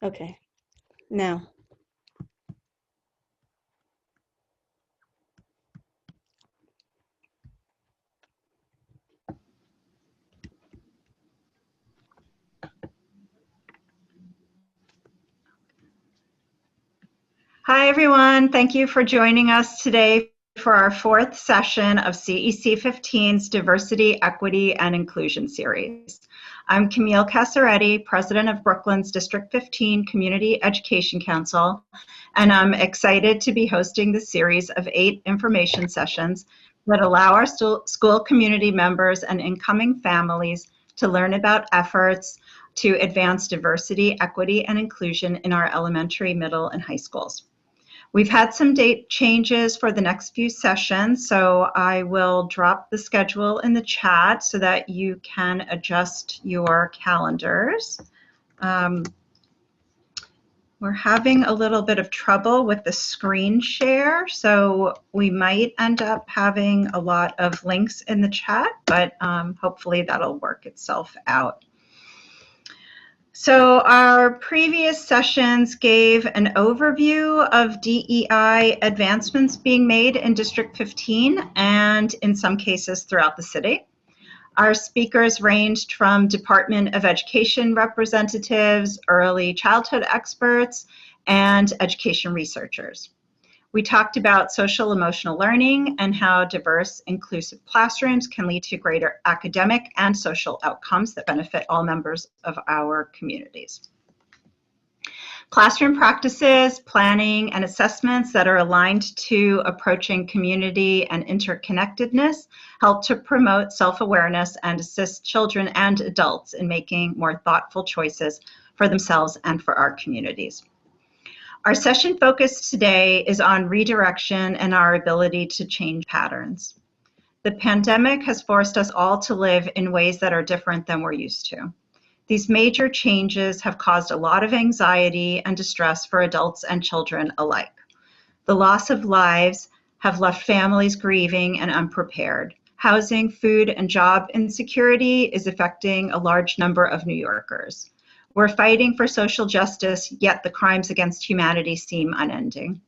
Okay, now. Hi, everyone. Thank you for joining us today for our fourth session of CEC 15's Diversity, Equity, and Inclusion series. I'm Camille Casaretti, President of Brooklyn's District 15 Community Education Council, and I'm excited to be hosting the series of 8 information sessions that allow our school community members and incoming families to learn about efforts to advance diversity, equity, and inclusion in our elementary, middle, and high schools. We've had some date changes for the next few sessions, so I will drop the schedule in the chat so that you can adjust your calendars. We're having a little bit of trouble with the screen share, so we might end up having a lot of links in the chat, but hopefully that'll work itself out. So our previous sessions gave an overview of DEI advancements being made in District 15 and in some cases throughout the city. Our speakers ranged from Department of Education representatives, early childhood experts, and education researchers. We talked about social emotional learning and how diverse, inclusive classrooms can lead to greater academic and social outcomes that benefit all members of our communities. Classroom practices, planning, and assessments that are aligned to approaching community and interconnectedness help to promote self-awareness and assist children and adults in making more thoughtful choices for themselves and for our communities. Our session focus today is on redirection and our ability to change patterns. The pandemic has forced us all to live in ways that are different than we're used to. These major changes have caused a lot of anxiety and distress for adults and children alike. The loss of lives have left families grieving and unprepared. Housing, food, and job insecurity is affecting a large number of New Yorkers. We're fighting for social justice, yet the crimes against humanity seem unending.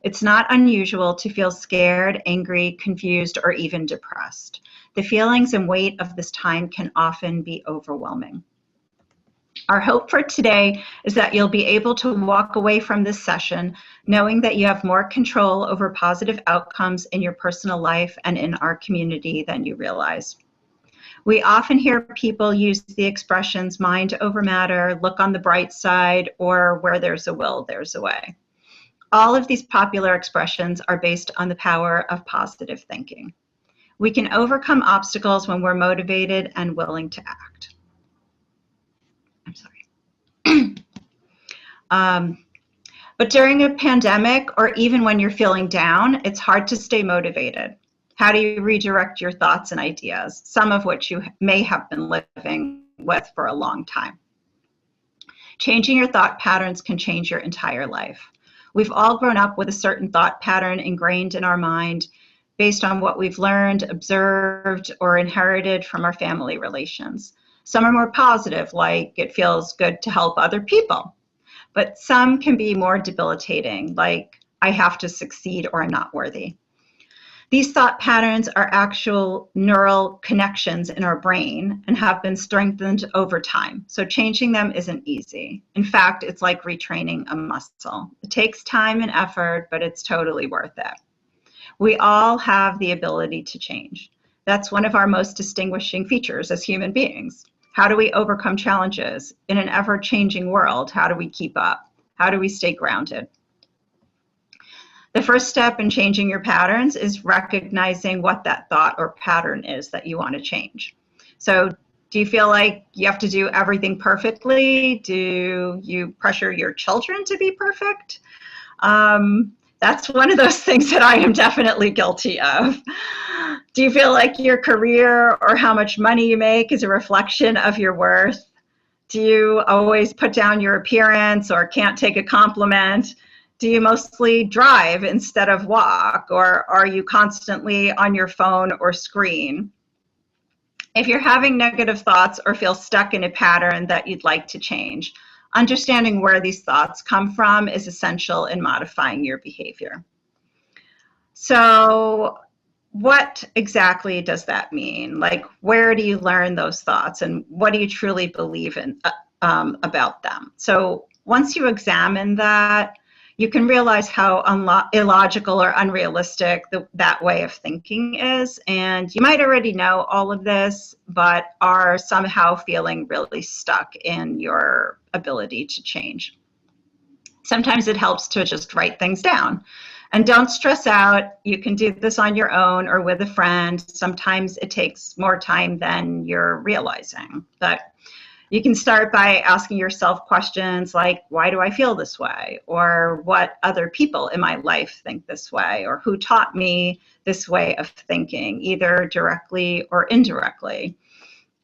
It's not unusual to feel scared, angry, confused, or even depressed. The feelings and weight of this time can often be overwhelming. Our hope for today is that you'll be able to walk away from this session knowing that you have more control over positive outcomes in your personal life and in our community than you realize. We often hear people use the expressions mind over matter, look on the bright side, or where there's a will, there's a way. All of these popular expressions are based on the power of positive thinking. We can overcome obstacles when we're motivated and willing to act. I'm sorry. But during a pandemic, or even when you're feeling down, it's hard to stay motivated. How do you redirect your thoughts and ideas, some of which you may have been living with for a long time? Changing your thought patterns can change your entire life. We've all grown up with a certain thought pattern ingrained in our mind based on what we've learned, observed, or inherited from our family relations. Some are more positive, like it feels good to help other people. But some can be more debilitating, like I have to succeed or I'm not worthy. These thought patterns are actual neural connections in our brain and have been strengthened over time. So changing them isn't easy. In fact, it's like retraining a muscle. It takes time and effort, but it's totally worth it. We all have the ability to change. That's one of our most distinguishing features as human beings. How do we overcome challenges? In an ever-changing world, how do we keep up? How do we stay grounded? The first step in changing your patterns is recognizing what that thought or pattern is that you want to change. So do you feel like you have to do everything perfectly? Do you pressure your children to be perfect? That's one of those things that I am definitely guilty of. Do you feel like your career or how much money you make is a reflection of your worth? Do you always put down your appearance or can't take a compliment? Do you mostly drive instead of walk, or are you constantly on your phone or screen? If you're having negative thoughts or feel stuck in a pattern that you'd like to change, Understanding where these thoughts come from is essential in modifying your behavior. So what exactly does that mean? Like, where do you learn those thoughts and what do you truly believe in about them? So once you examine that, you can realize how illogical or unrealistic that way of thinking is. And you might already know all of this, but are somehow feeling really stuck in your ability to change. Sometimes it helps to just write things down. And don't stress out. You can do this on your own or with a friend. Sometimes it takes more time than you're realizing. But you can start by asking yourself questions like, why do I feel this way? Or what other people in my life think this way? Or who taught me this way of thinking, either directly or indirectly?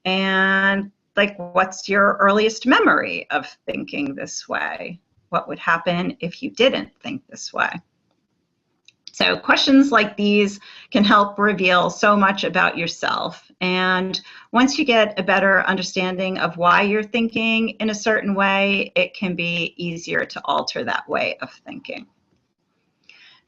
And like, what's your earliest memory of thinking this way? What would happen if you didn't think this way? So questions like these can help reveal so much about yourself. And once you get a better understanding of why you're thinking in a certain way, it can be easier to alter that way of thinking.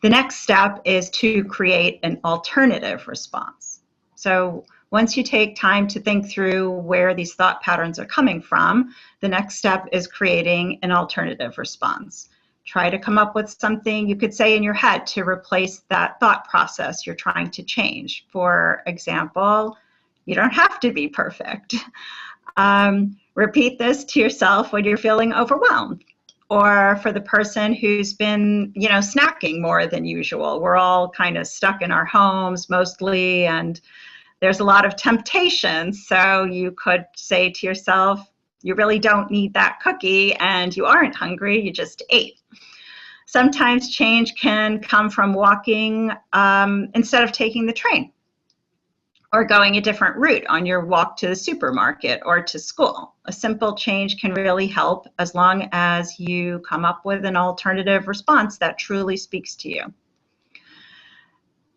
The next step is to create an alternative response. So once you take time to think through where these thought patterns are coming from, the next step is creating an alternative response. Try to come up with something you could say in your head to replace that thought process you're trying to change. For example, you don't have to be perfect. Repeat this to yourself when you're feeling overwhelmed. Or for the person who's been, snacking more than usual. We're all kind of stuck in our homes mostly, and there's a lot of temptation. So you could say to yourself, you really don't need that cookie and you aren't hungry, you just ate. Sometimes change can come from walking instead of taking the train, or going a different route on your walk to the supermarket or to school. A simple change can really help as long as you come up with an alternative response that truly speaks to you.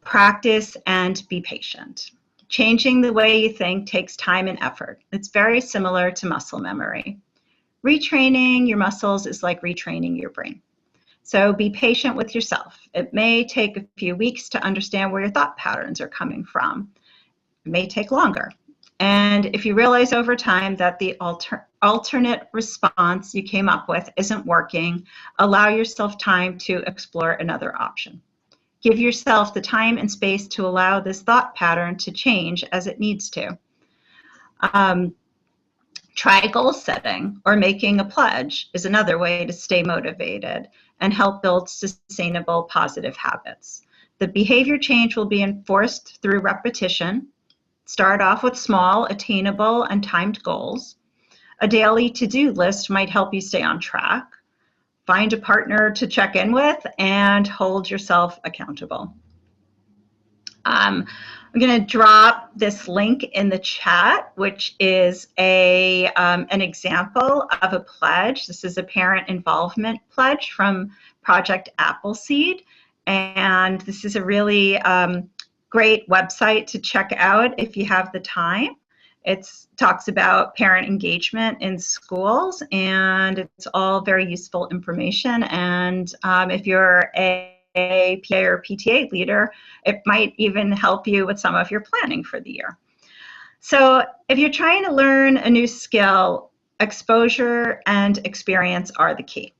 Practice and be patient. Changing the way you think takes time and effort. It's very similar to muscle memory. Retraining your muscles is like retraining your brain. So be patient with yourself. It may take a few weeks to understand where your thought patterns are coming from. It may take longer. And if you realize over time that the alternate response you came up with isn't working, allow yourself time to explore another option. Give yourself the time and space to allow this thought pattern to change as it needs to. Try goal setting or making a pledge is another way to stay motivated and help build sustainable positive habits. The behavior change will be enforced through repetition. Start off with small, attainable, and timed goals. A daily to-do list might help you stay on track. Find a partner to check in with and hold yourself accountable. I'm going to drop this link in the chat, which is an example of a pledge. This is a parent involvement pledge from Project Appleseed. And this is a really great website to check out if you have the time. It talks about parent engagement in schools, and it's all very useful information. And if you're a PA or PTA leader, it might even help you with some of your planning for the year. So if you're trying to learn a new skill, exposure and experience are the key.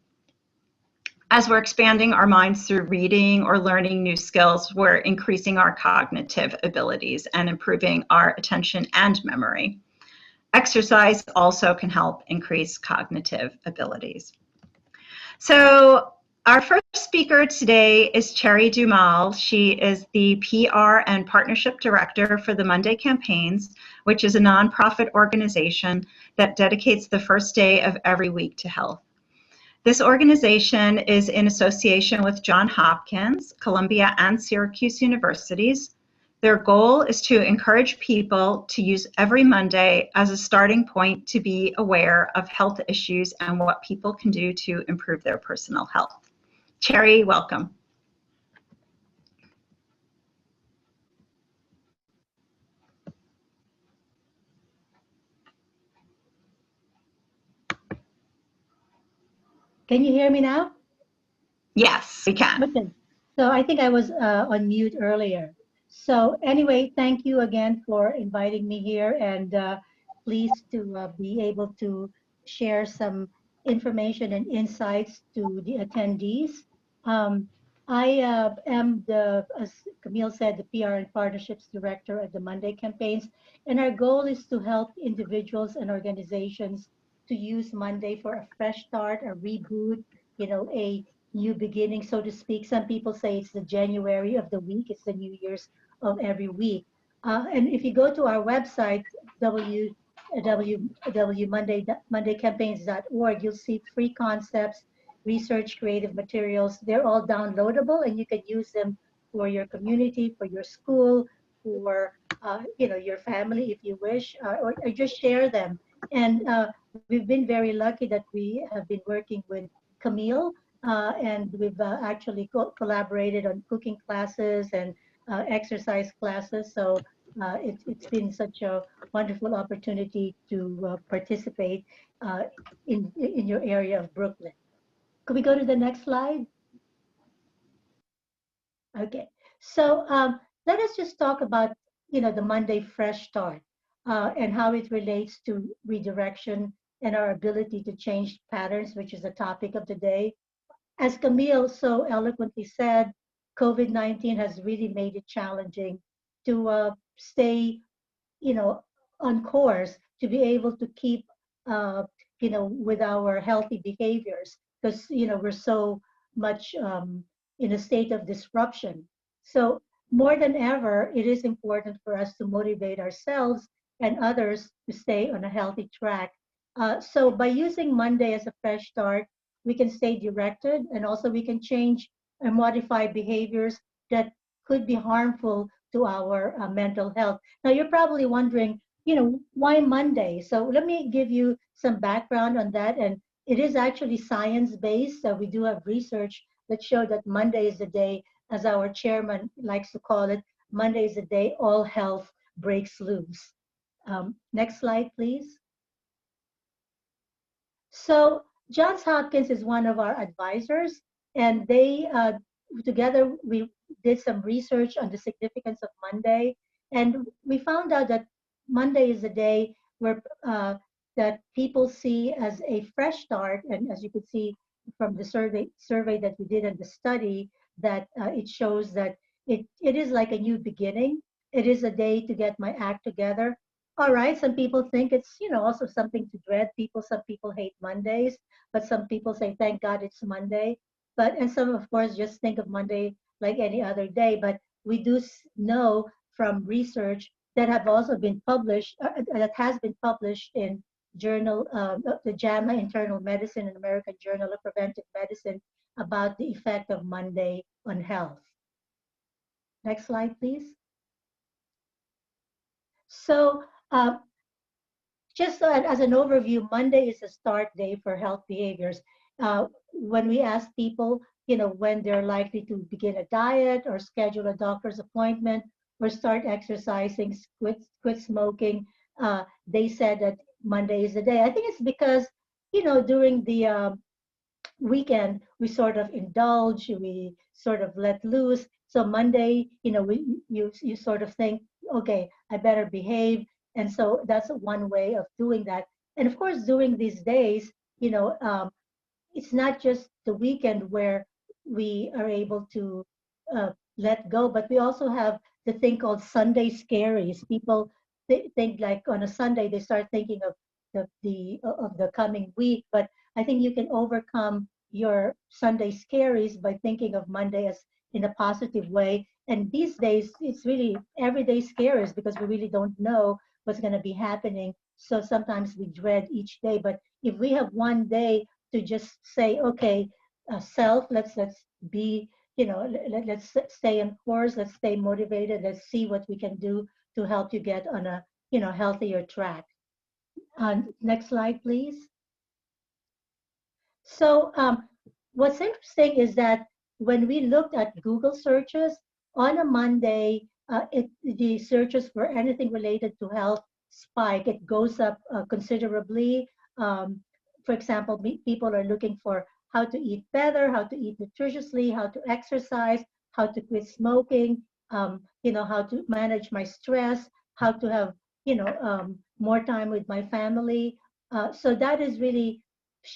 As we're expanding our minds through reading or learning new skills, we're increasing our cognitive abilities and improving our attention and memory. Exercise also can help increase cognitive abilities. So our first speaker today is Cherry Dumal. She is the PR and Partnership Director for the Monday Campaigns, which is a nonprofit organization that dedicates the first day of every week to health. This organization is in association with Johns Hopkins, Columbia, and Syracuse universities. Their goal is to encourage people to use every Monday as a starting point to be aware of health issues and what people can do to improve their personal health. Cherry, welcome. Can you hear me now? Yes, we can. Okay. So I think I was on mute earlier. So anyway, thank you again for inviting me here, and pleased to be able to share some information and insights to the attendees. Um, I am as Camille said, the PR and Partnerships Director at the Monday Campaigns, and our goal is to help individuals and organizations to use Monday for a fresh start, a reboot, a new beginning, so to speak. Some people say it's the January of the week, it's the New Year's of every week. And if you go to our website, www.mondaycampaigns.org, you'll see free concepts, research, creative materials. They're all downloadable, and you can use them for your community, for your school, for your family if you wish, or just share them. And we've been very lucky that we have been working with Camille, and we've actually collaborated on cooking classes and exercise classes. So it's been such a wonderful opportunity to participate uh, in your area of Brooklyn. Could we go to the next slide? Okay. So let us just talk about the Monday Fresh Start and how it relates to redirection and our ability to change patterns, which is the topic of the day. As Camille so eloquently said, COVID-19 has really made it challenging to stay, on course, to be able to keep, uh, with our healthy behaviors, because, we're so much in a state of disruption. So more than ever, it is important for us to motivate ourselves and others to stay on a healthy track. So by using Monday as a fresh start, we can stay directed, and also we can change and modify behaviors that could be harmful to our mental health. Now, you're probably wondering, why Monday? So let me give you some background on that. And it is actually science-based. So we do have research that show that Monday is the day, as our chairman likes to call it, Monday is the day all health breaks loose. Next slide, please. So Johns Hopkins is one of our advisors, and they together we did some research on the significance of Monday, and we found out that Monday is a day where that people see as a fresh start, and as you could see from the survey that we did in the study, that it shows that it is like a new beginning. It is a day to get my act together. All right, some people think it's, also something to dread. Some people hate Mondays, but some people say, thank God it's Monday. And some, of course, just think of Monday like any other day. But we do know from research that have also been published, that has been published in journal, the JAMA Internal Medicine and American Journal of Preventive Medicine, about the effect of Monday on health. Next slide, please. So just as an overview, Monday is a start day for health behaviors. When we ask people, when they're likely to begin a diet or schedule a doctor's appointment or start exercising, quit smoking, they said that Monday is the day. I think it's because, during the weekend, we sort of indulge, we sort of let loose. So Monday, you sort of think, okay, I better behave. And so that's one way of doing that. And of course, during these days, it's not just the weekend where we are able to let go, but we also have the thing called Sunday scaries. People think like on a Sunday they start thinking of the coming week, but I think you can overcome your Sunday scaries by thinking of Monday as in a positive way. And these days, it's really everyday scaries because we really don't know what's going to be happening. So sometimes we dread each day. But if we have one day to just say, okay, self, let's be, let's stay on course, let's stay motivated, let's see what we can do to help you get on a, healthier track. Next slide, please. So what's interesting is that when we looked at Google searches on a Monday, the searches for anything related to health spike. It goes up considerably. For example, people are looking for how to eat better, how to eat nutritiously, how to exercise, how to quit smoking, how to manage my stress, how to have, more time with my family. So that is really,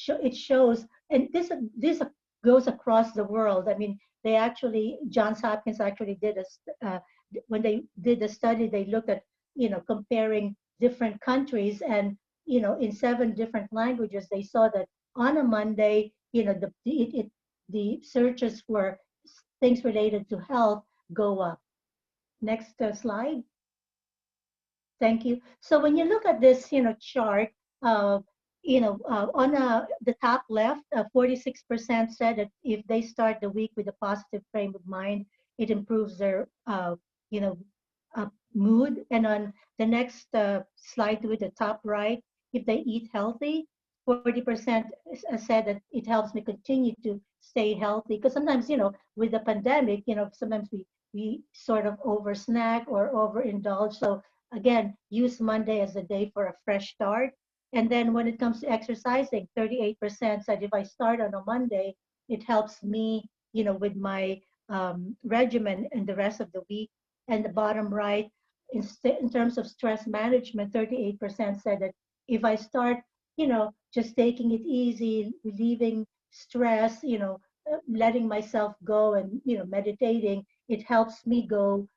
it shows, and this goes across the world. I mean, they actually, Johns Hopkins actually did when they did the study, they looked at, comparing different countries, and, in 7 different languages, they saw that on a Monday, the searches for things related to health go up. Next slide. Thank you. So when you look at this, chart, on the top left, 46% said that if they start the week with a positive frame of mind, it improves their, you know, mood. And on the next slide with the top right, if they eat healthy, 40% said that it helps me continue to stay healthy. Because sometimes, with the pandemic, sometimes we sort of over snack or overindulge. So again, use Monday as a day for a fresh start. And then when it comes to exercising, 38% said if I start on a Monday, it helps me, with my regimen and the rest of the week. And the bottom right, in terms of stress management, 38% said that if I start, just taking it easy, relieving stress, letting myself go and, meditating, it helps me go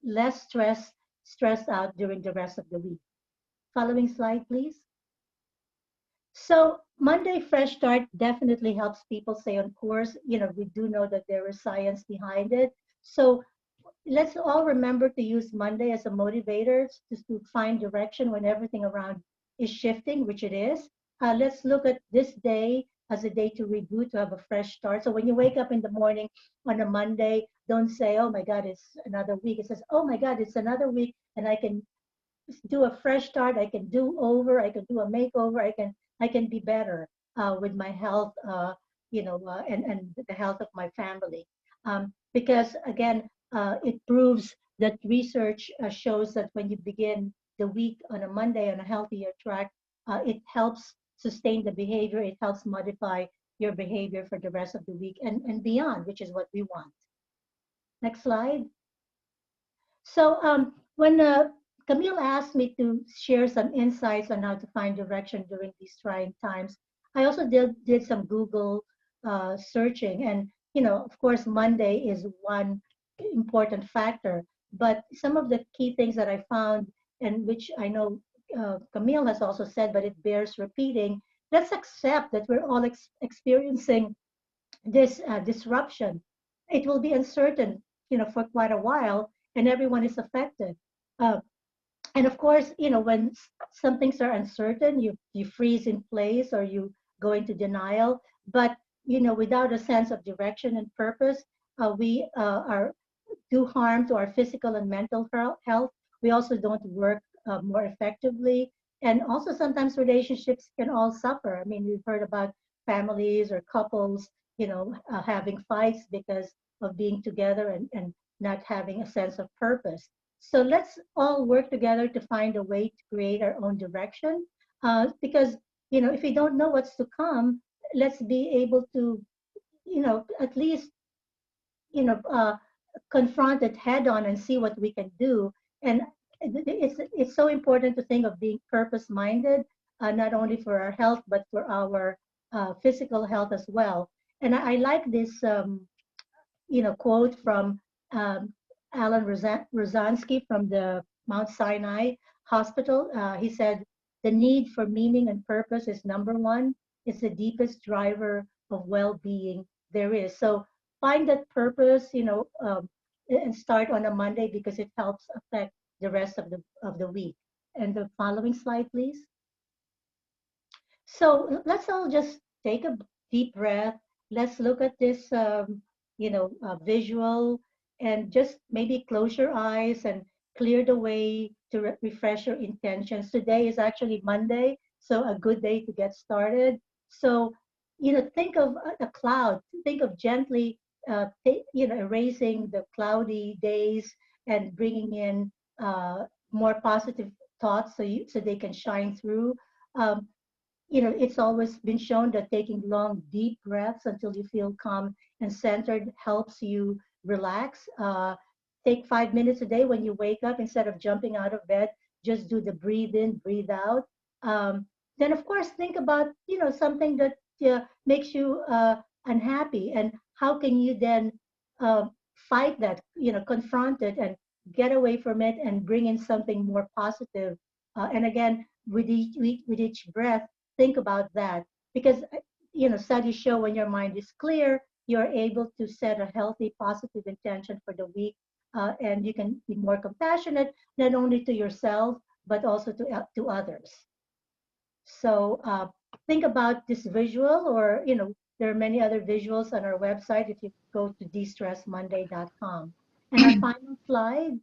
less stressed out during the rest of the week. Following slide, please. So Monday Fresh Start definitely helps people stay on course. We do know that there is science behind it. So let's all remember to use Monday as a motivator just to find direction when everything around is shifting, which it is. Let's look at this day as a day to reboot, to have a fresh start. So when you wake up in the morning on a Monday, don't say, oh my God, it's another week. It says, oh my God, it's another week, and I can do a fresh start. I can do over. I can do a makeover. I can be better with my health, and the health of my family. Because again, it proves that research shows that when you begin the week on a Monday on a healthier track, it helps sustain the behavior. It helps modify your behavior for the rest of the week and beyond, which is what we want. Next slide. So when Camille asked me to share some insights on how to find direction during these trying times, I also did some Google searching. And, of course, Monday is one important factor. But some of the key things that I found, and which I know Camille has also said, but it bears repeating, let's accept that we're all experiencing this disruption. It will be uncertain, for quite a while, and everyone is affected. Uh, and of course, when some things are uncertain, you freeze in place or you go into denial. But without a sense of direction and purpose, we are do harm to our physical and mental health. We also don't work more effectively, and also sometimes relationships can all suffer. I mean, we've heard about families or couples, having fights because of being together and not having a sense of purpose. So let's all work together to find a way to create our own direction. Because if we don't know what's to come, let's be able to, at least, confront it head on and see what we can do. And it's so important to think of being purpose minded, not only for our health but for our physical health as well. And I like this quote from Alan Rozansky from the Mount Sinai Hospital. He said, "The need for meaning and purpose is number one. It's the deepest driver of well-being there is." So find that purpose, and start on a Monday because it helps affect the rest of the week. And the following slide, please. So let's all just take a deep breath. Let's look at this, visual, and just maybe close your eyes and clear the way to refresh your intentions. Today is actually Monday, so a good day to get started. So, think of a cloud. Think of gently, erasing the cloudy days and bringing in more positive thoughts so they can shine through. Um, it's always been shown that taking long, deep breaths until you feel calm and centered helps you relax. Take 5 minutes a day when you wake up. Instead of jumping out of bed, just do the breathe in, breathe out. Um, then, of course, think about, something that makes you unhappy, and how can you then uh, fight that, confront it and get away from it and bring in something more positive. And again, with each breath, think about that, because studies show when your mind is clear, you're able to set a healthy positive intention for the week, and you can be more compassionate, not only to yourself but also to others. So think about this visual, or there are many other visuals on our website if you go to destressmonday.com. And our final slide,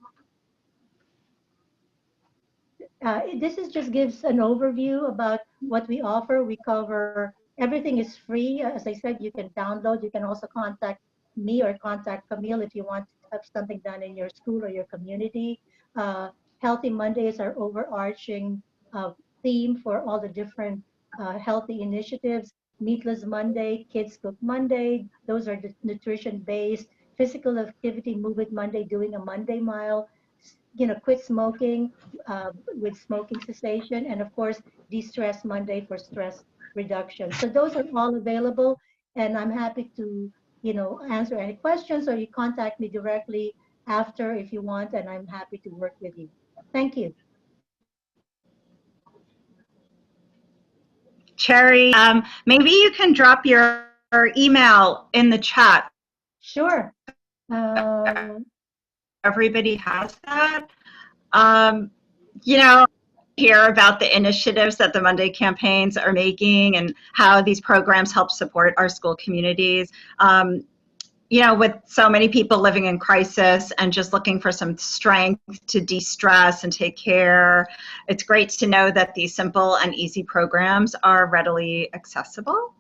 this is just gives an overview about what we offer. We cover everything is free. As I said, you can download. You can also contact me or contact Camille if you want to have something done in your school or your community. Uh, Healthy Monday is our overarching uh, theme for all the different healthy initiatives. Meatless Monday, Kids Cook Monday, those are the nutrition based. Physical Activity Movement Monday, doing a Monday mile. Quit smoking with smoking cessation, and of course, De-Stress Monday for stress reduction. So those are all available, and I'm happy to, answer any questions, or you contact me directly after if you want, and I'm happy to work with you. Thank you. Cherry, maybe you can drop your email in the chat. Sure. Everybody has that. You know, hear about the initiatives that the Monday campaigns are making and how these programs help support our school communities. With so many people living in crisis and just looking for some strength to de-stress and take care, it's great to know that these simple and easy programs are readily accessible.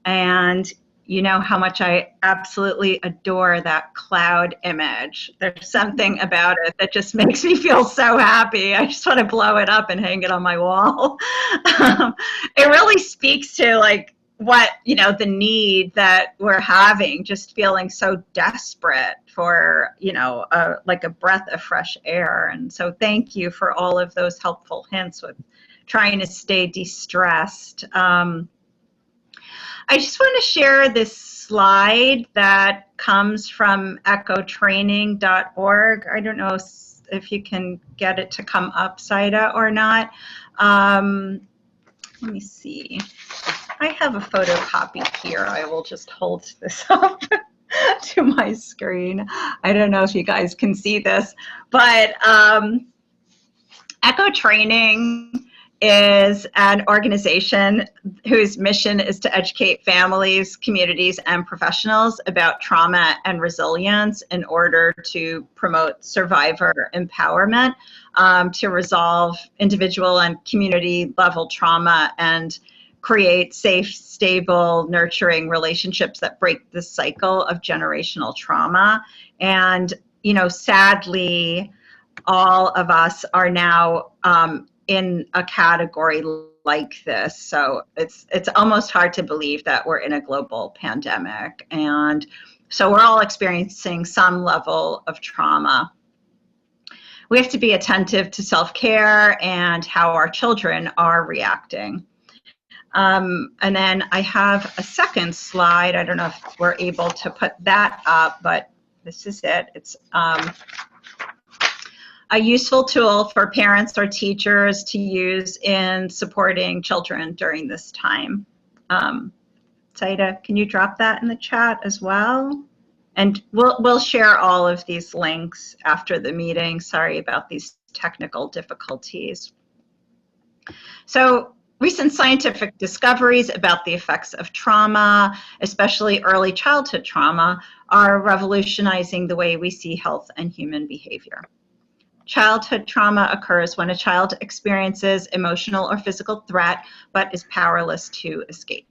And you know how much I absolutely adore that cloud image. There's something about it that just makes me feel so happy. I just want to blow it up and hang it on my wall. It really speaks to what, the need that we're having, just feeling so desperate for, like a breath of fresh air. And so thank you for all of those helpful hints with trying to stay de-stressed. I just want to share this slide that comes from echotraining.org. I don't know if you can get it to come up, Saida, or not. Let me see. I have a photocopy here. I will just hold this up to my screen. I don't know if you guys can see this, but Echo Training is an organization whose mission is to educate families, communities, and professionals about trauma and resilience in order to promote survivor empowerment, to resolve individual and community level trauma, and create safe, stable, nurturing relationships that break the cycle of generational trauma. And, sadly, all of us are now in a category like this. So it's almost hard to believe that we're in a global pandemic. And so we're all experiencing some level of trauma. We have to be attentive to self-care and how our children are reacting. And then I have a second slide. I don't know if we're able to put that up, but this is it. It's a useful tool for parents or teachers to use in supporting children during this time. Saida, can you drop that in the chat as well? And we'll share all of these links after the meeting. Sorry about these technical difficulties. So recent scientific discoveries about the effects of trauma, especially early childhood trauma, are revolutionizing the way we see health and human behavior. Childhood trauma occurs when a child experiences emotional or physical threat but is powerless to escape.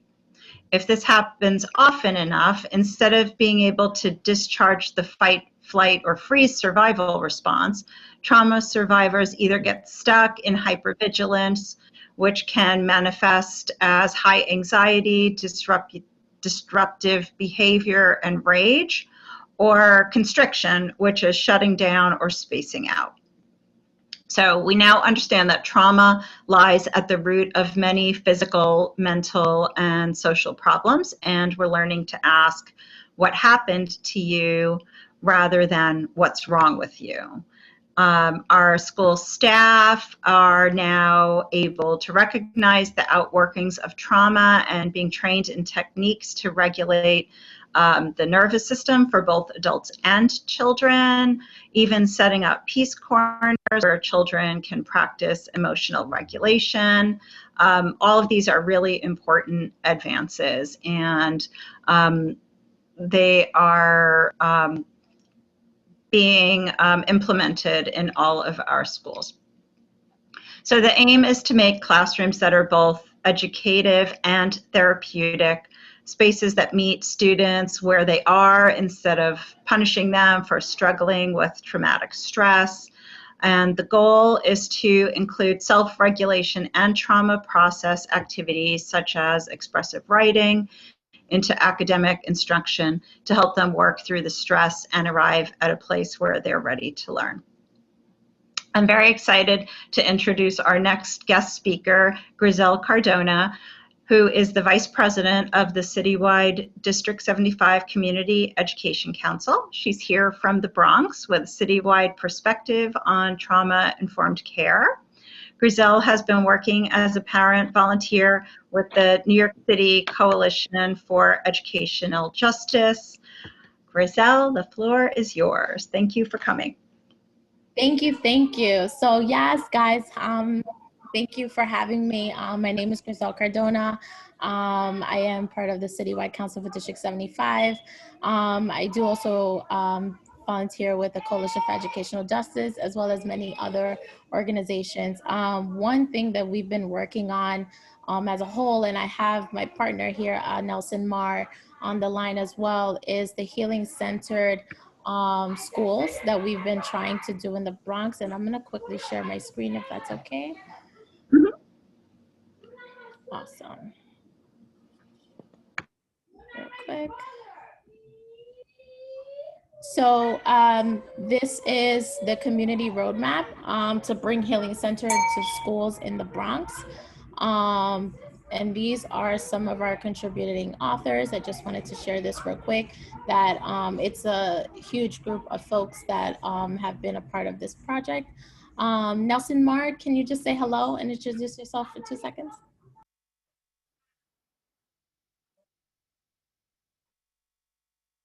If this happens often enough, instead of being able to discharge the fight, flight, or freeze survival response, trauma survivors either get stuck in hypervigilance which can manifest as high anxiety, disruptive behavior, and rage, or constriction, which is shutting down or spacing out. So we now understand that trauma lies at the root of many physical, mental, and social problems, and we're learning to ask what happened to you rather than what's wrong with you. Our school staff are now able to recognize the outworkings of trauma and being trained in techniques to regulate the nervous system for both adults and children, even setting up peace corners where children can practice emotional regulation. All of these are really important advances, and they are being implemented in all of our schools. So the aim is to make classrooms that are both educative and therapeutic, spaces that meet students where they are instead of punishing them for struggling with traumatic stress. And the goal is to include self-regulation and trauma process activities such as expressive writing into academic instruction to help them work through the stress and arrive at a place where they're ready to learn. I'm very excited to introduce our next guest speaker, Griselle Cardona, who is the Vice President of the citywide District 75 Community Education Council. She's here from the Bronx with a citywide perspective on trauma-informed care. Griselle has been working as a parent volunteer with the New York City Coalition for Educational Justice. Griselle, the floor is yours. Thank you for coming. Thank you, thank you. So yes, guys, thank you for having me. My name is Griselle Cardona. I am part of the Citywide Council for District 75. I do also volunteer with the Coalition for Educational Justice, as well as many other organizations. One thing that we've been working on as a whole, and I have my partner here, Nelson Marr, on the line as well, is the healing-centered schools that we've been trying to do in the Bronx. And I'm gonna quickly share my screen if that's okay. Mm-hmm. Awesome. Real quick. So this is the community roadmap to bring Healing Center to schools in the Bronx. And these are some of our contributing authors. I just wanted to share this real quick, that it's a huge group of folks that have been a part of this project. Nelson Marr, can you just say hello and introduce yourself for 2 seconds?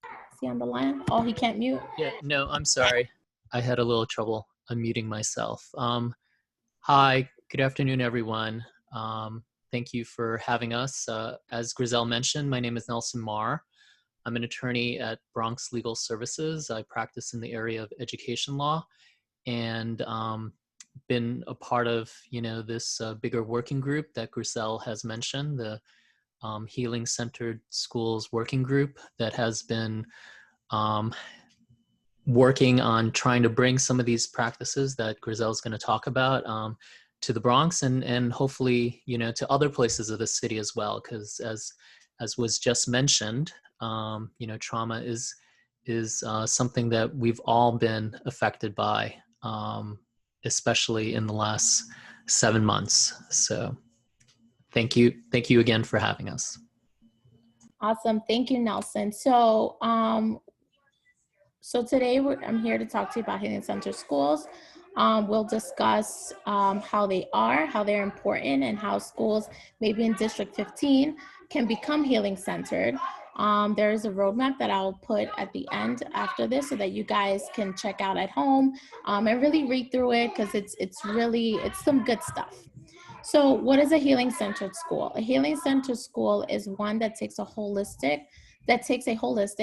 Is he on the line? Oh, he can't mute? Yeah, no, I'm sorry. I had a little trouble unmuting myself. Hi, good afternoon, everyone. Thank you for having us. As Griselle mentioned, my name is Nelson Marr. I'm an attorney at Bronx Legal Services. I practice in the area of education law, and been a part of, this bigger working group that Griselle has mentioned, the Healing Centered Schools Working Group that has been working on trying to bring some of these practices that Griselle is going to talk about to the Bronx and hopefully, to other places of the city as well. Because as was just mentioned, trauma is something that we've all been affected by, especially in the last 7 months. So thank you again for having us. Awesome, thank you, Nelson. So so today I'm here to talk to you about Healing Center schools. We'll discuss how they're important, and how schools maybe in District 15 can become healing centered. There is a roadmap that I'll put at the end after this so that you guys can check out at home and really read through it, because it's some good stuff. So what is a healing-centered school? A healing-centered school is one that takes a holistic,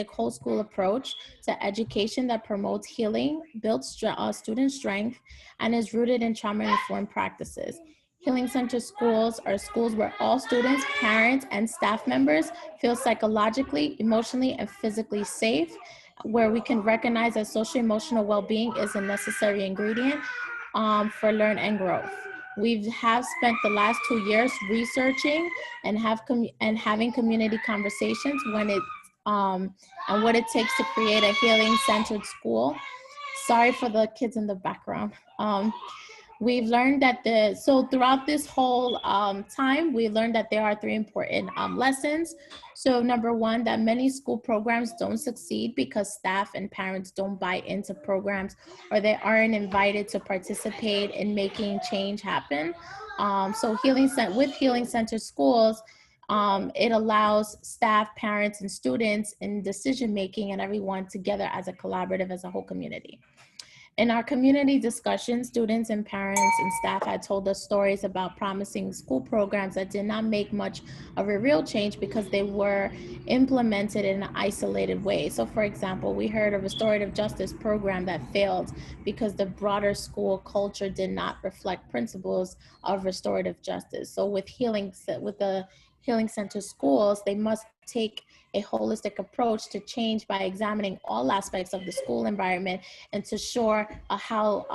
whole school approach to education that promotes healing, builds student strength, and is rooted in trauma-informed practices. Healing-centered schools are schools where all students, parents, and staff members feel psychologically, emotionally, and physically safe, where we can recognize that social-emotional well-being is a necessary ingredient for learn and growth. We have spent the last 2 years researching and having community conversations and what it takes to create a healing-centered school. Sorry for the kids in the background. We've learned that throughout this whole time, we learned that there are 3 important lessons. So number 1, that many school programs don't succeed because staff and parents don't buy into programs, or they aren't invited to participate in making change happen. So with Healing Center schools, it allows staff, parents, and students in decision-making and everyone together as a collaborative, as a whole community. In our community discussion, students and parents and staff had told us stories about promising school programs that did not make much of a real change because they were implemented in an isolated way. So for example, we heard a restorative justice program that failed because the broader school culture did not reflect principles of restorative justice. So with the Healing Center schools, they must take a holistic approach to change by examining all aspects of the school environment and to ensure how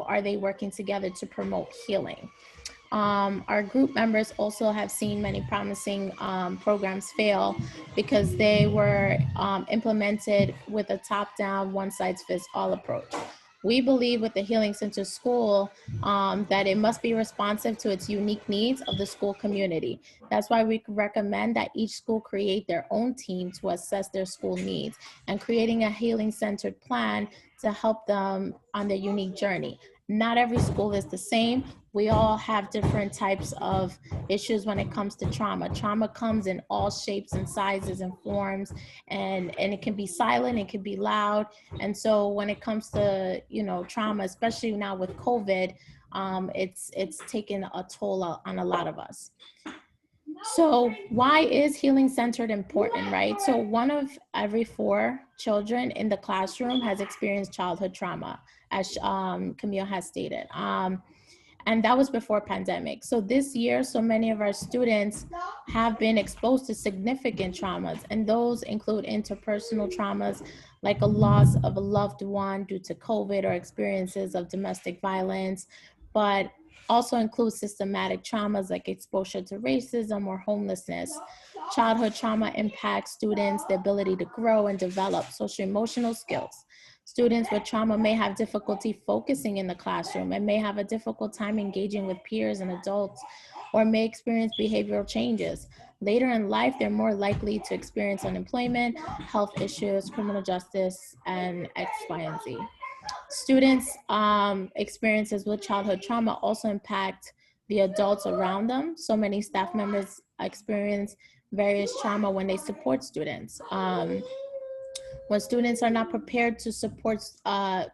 are they working together to promote healing. Our group members also have seen many promising programs fail because they were implemented with a top-down, one-size-fits-all approach. We believe with the Healing Center school that it must be responsive to its unique needs of the school community. That's why we recommend that each school create their own team to assess their school needs and creating a healing-centered plan to help them on their unique journey. Not every school is the same. We all have different types of issues when it comes to trauma. Trauma comes in all shapes and sizes and forms, and it can be silent, it can be loud. And so when it comes to, trauma, especially now with COVID, it's taken a toll on a lot of us. So why is healing centered important, right? So 1 of every 4 children in the classroom has experienced childhood trauma, as Camille has stated. And that was before pandemic. So this year, so many of our students have been exposed to significant traumas, and those include interpersonal traumas like a loss of a loved one due to COVID or experiences of domestic violence, but also includes systematic traumas like exposure to racism or homelessness. Childhood trauma impacts students' the ability to grow and develop social-emotional skills. Students with trauma may have difficulty focusing in the classroom and may have a difficult time engaging with peers and adults, or may experience behavioral changes. Later in life, they're more likely to experience unemployment, health issues, criminal justice, and X, Y, and Z. Students' experiences with childhood trauma also impact the adults around them. So many staff members experience various trauma when they support students. When students are not prepared to support,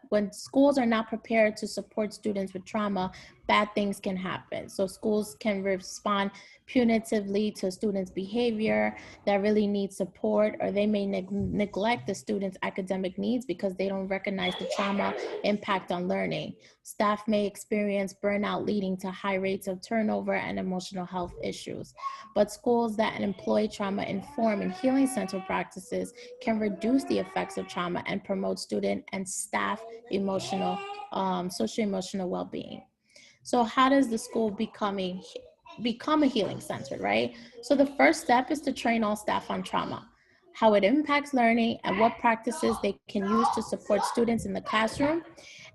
when schools are not prepared to support students with trauma, bad things can happen. So schools can respond punitively to students' behavior that really need support, or they may neglect the students' academic needs because they don't recognize the trauma impact on learning. Staff may experience burnout leading to high rates of turnover and emotional health issues. But schools that employ trauma-informed and healing center practices can reduce the effects of trauma and promote student and staff social-emotional well-being. So how does the school become a healing center, right? So the first step is to train all staff on trauma, how it impacts learning, and what practices they can use to support students in the classroom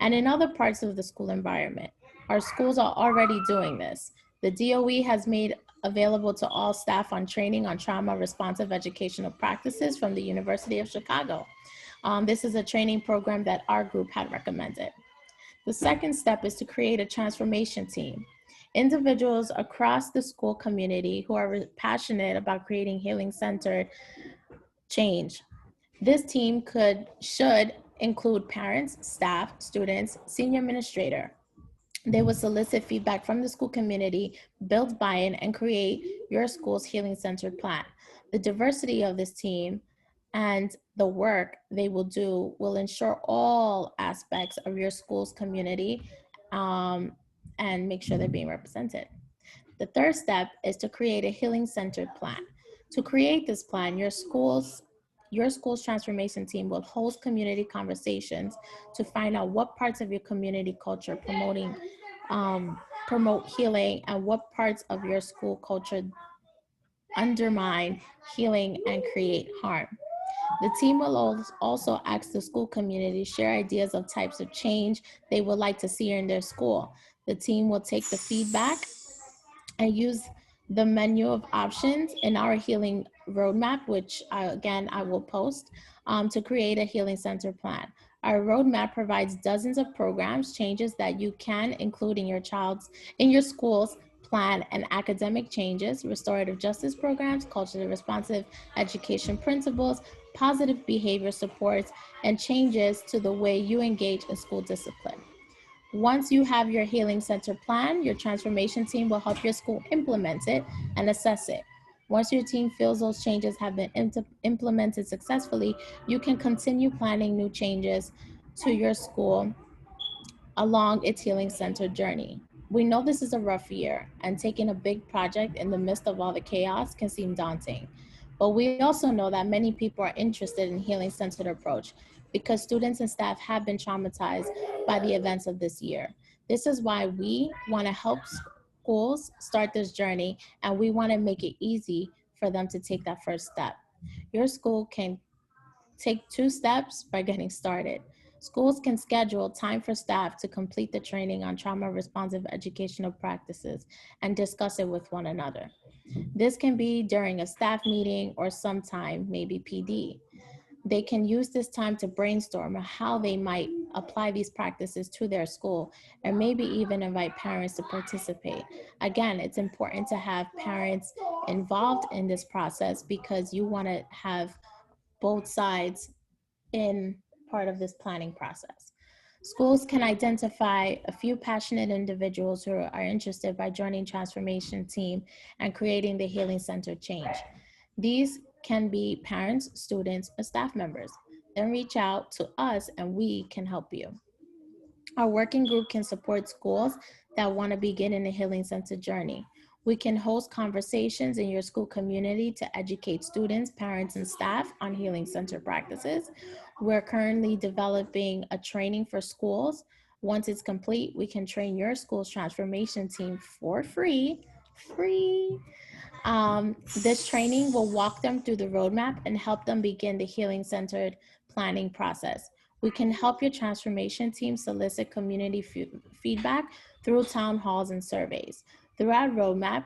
and in other parts of the school environment. Our schools are already doing this. The DOE has made available to all staff on training on trauma responsive educational practices from the University of Chicago. This is a training program that our group had recommended. The second step is to create a transformation team. Individuals across the school community who are passionate about creating healing-centered change. This team should include parents, staff, students, senior administrator. They will solicit feedback from the school community, build buy-in, and create your school's healing-centered plan. The diversity of this team and the work they will do will ensure all aspects of your school's community and make sure they're being represented. The third step is to create a healing-centered plan. To create this plan, your school's transformation team will host community conversations to find out what parts of your community culture promoting promote healing, and what parts of your school culture undermine healing and create harm. The team will also ask the school community to share ideas of types of change they would like to see in their school. The team will take the feedback and use the menu of options in our healing roadmap, which I will post, to create a healing center plan. Our roadmap provides dozens of programs, changes that you can include in your school's plan, and academic changes, restorative justice programs, culturally responsive education principles, positive behavior supports, and changes to the way you engage in school discipline. Once you have your healing center plan, your transformation team will help your school implement it and assess it. Once your team feels those changes have been implemented successfully, you can continue planning new changes to your school along its healing center journey. We know this is a rough year, and taking a big project in the midst of all the chaos can seem daunting. But we also know that many people are interested in healing-centered approach because students and staff have been traumatized by the events of this year. This is why we want to help schools start this journey, and we want to make it easy for them to take that first step. Your school can take 2 steps by getting started. Schools can schedule time for staff to complete the training on trauma-responsive educational practices and discuss it with one another. This can be during a staff meeting or sometime, maybe PD. They can use this time to brainstorm how they might apply these practices to their school, and maybe even invite parents to participate. Again, it's important to have parents involved in this process because you want to have both sides in part of this planning process. Schools can identify a few passionate individuals who are interested by joining transformation team and creating the healing center change. These can be parents, students, or staff members. Then reach out to us and we can help you. Our working group can support schools that want to begin in the healing center journey. We can host conversations in your school community to educate students, parents, and staff on healing center practices. We're currently developing a training for schools. Once it's complete, we can train your school's transformation team for free. This training will walk them through the roadmap and help them begin the healing-centered planning process. We can help your transformation team solicit community feedback through town halls and surveys. Through our roadmap,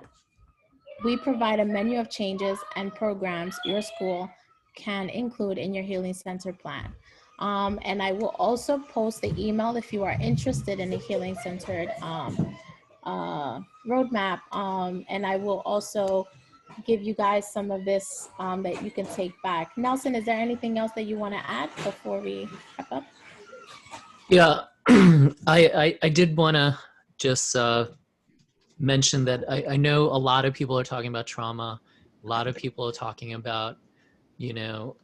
we provide a menu of changes and programs your school can include in your healing center plan. And I will also post the email if you are interested in a healing centered roadmap. And I will also give you guys some of this that you can take back. Nelson, is there anything else that you want to add before we wrap up? Yeah, I did want to just mention that I know a lot of people are talking about trauma. A lot of people are talking about, you know,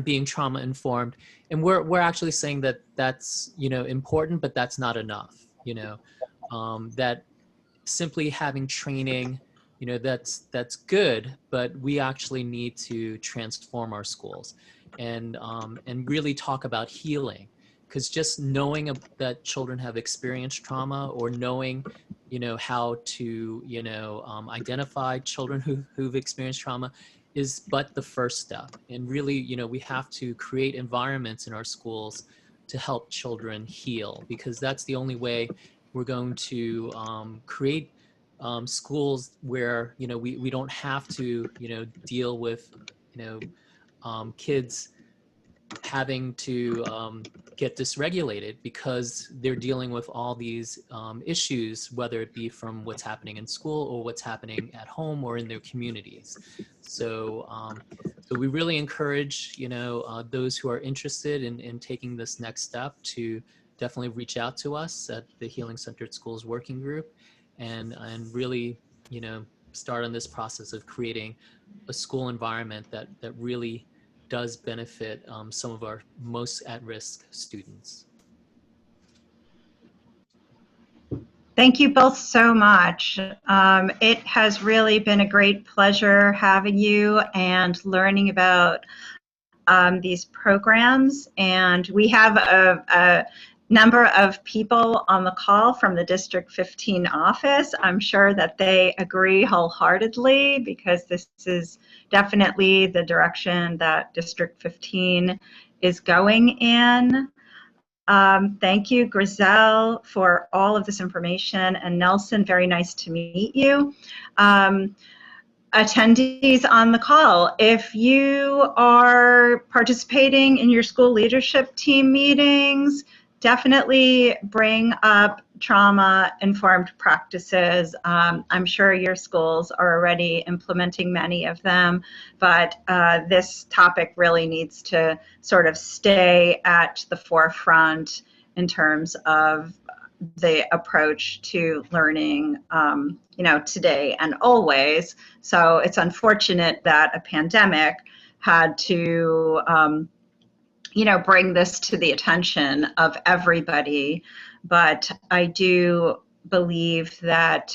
being trauma informed, and we're actually saying that that's, you know, important, but that's not enough. You know, that simply having training, you know, that's good, but we actually need to transform our schools and really talk about healing. Because just knowing that children have experienced trauma, or knowing, you know, how to, you know, identify children who've experienced trauma is but the first step. And really, you know, we have to create environments in our schools to help children heal, because that's the only way we're going to create schools where, you know, we don't have to, you know, deal with, you know, kids having to get dysregulated because they're dealing with all these issues, whether it be from what's happening in school or what's happening at home or in their communities. So, so we really encourage, you know, those who are interested in taking this next step to definitely reach out to us at the Healing Centered Schools Working Group, and really, you know, start on this process of creating a school environment that really does benefit some of our most at-risk students. Thank you both so much. It has really been a great pleasure having you and learning about these programs. And we have number of people on the call from the District 15 office. I'm sure that they agree wholeheartedly because this is definitely the direction that District 15 is going in. Thank you, Grizel, for all of this information. And Nelson, very nice to meet you. Attendees on the call, if you are participating in your school leadership team meetings, definitely bring up trauma-informed practices. I'm sure your schools are already implementing many of them, but this topic really needs to sort of stay at the forefront in terms of the approach to learning, today and always. So it's unfortunate that a pandemic had to, bring this to the attention of everybody. But I do believe that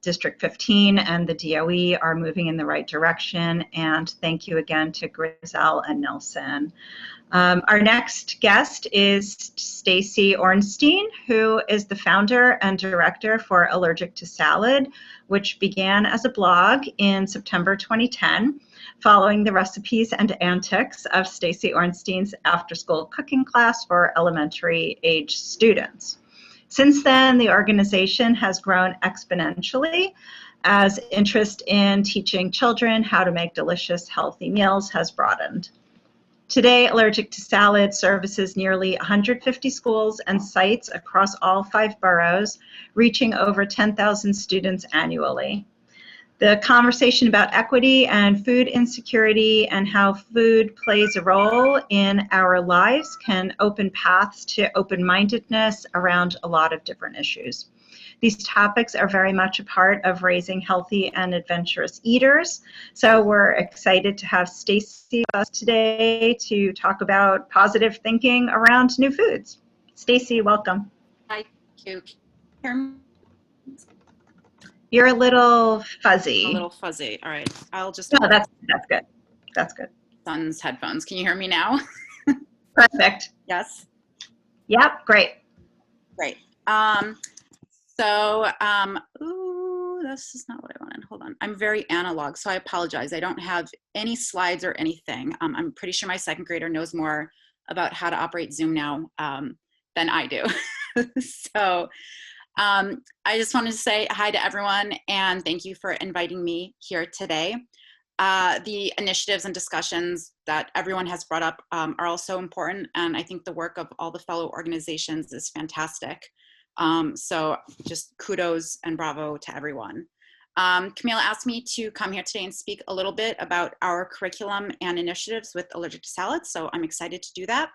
District 15 and the DOE are moving in the right direction. And thank you again to Grizel and Nelson. Our next guest is Stacy Ornstein, who is the founder and director for Allergic to Salad, which began as a blog in September 2010, following the recipes and antics of Stacy Ornstein's after-school cooking class for elementary age students. Since then, the organization has grown exponentially as interest in teaching children how to make delicious, healthy meals has broadened. Today, Allergic to Salad services nearly 150 schools and sites across all 5 boroughs, reaching over 10,000 students annually. The conversation about equity and food insecurity and how food plays a role in our lives can open paths to open-mindedness around a lot of different issues. These topics are very much a part of raising healthy and adventurous eaters. So we're excited to have Stacy with us today to talk about positive thinking around new foods. Stacy, welcome. Hi, you hear me? You're a little fuzzy. A little fuzzy. All right, I'll just. No, that's good. That's good. Son's headphones. Can you hear me now? Perfect. Yes. Yep. Great. Great. Ooh, this is not what I wanted. Hold on. I'm very analog, so I apologize. I don't have any slides or anything. I'm pretty sure my second grader knows more about how to operate Zoom now than I do. So I just wanted to say hi to everyone and thank you for inviting me here today. The initiatives and discussions that everyone has brought up are also important, and I think the work of all the fellow organizations is fantastic. So just kudos and bravo to everyone. Camille asked me to come here today and speak a little bit about our curriculum and initiatives with Allergic to Salad, so I'm excited to do that.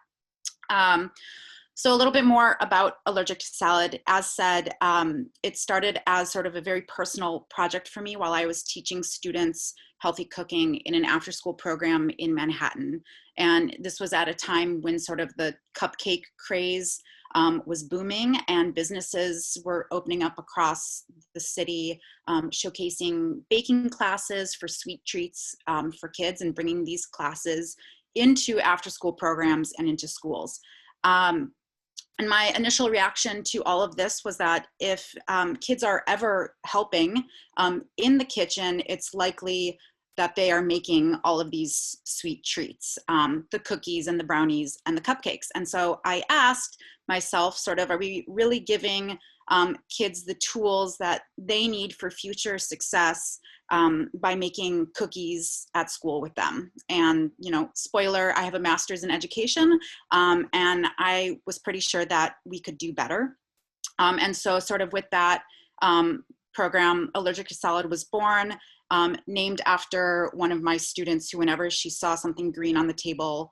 So a little bit more about Allergic to Salad. As said, it started as sort of a very personal project for me while I was teaching students healthy cooking in an after-school program in Manhattan. And this was at a time when sort of the cupcake craze was booming and businesses were opening up across the city, showcasing baking classes for sweet treats for kids and bringing these classes into after-school programs and into schools. And my initial reaction to all of this was that if kids are ever helping in the kitchen, it's likely that they are making all of these sweet treats, the cookies and the brownies and the cupcakes. And so I asked myself, sort of, are we really giving kids the tools that they need for future success by making cookies at school with them? And, you know, spoiler, I have a master's in education, and I was pretty sure that we could do better. And so sort of with that program, Allergic to Salad was born, named after one of my students who, whenever she saw something green on the table,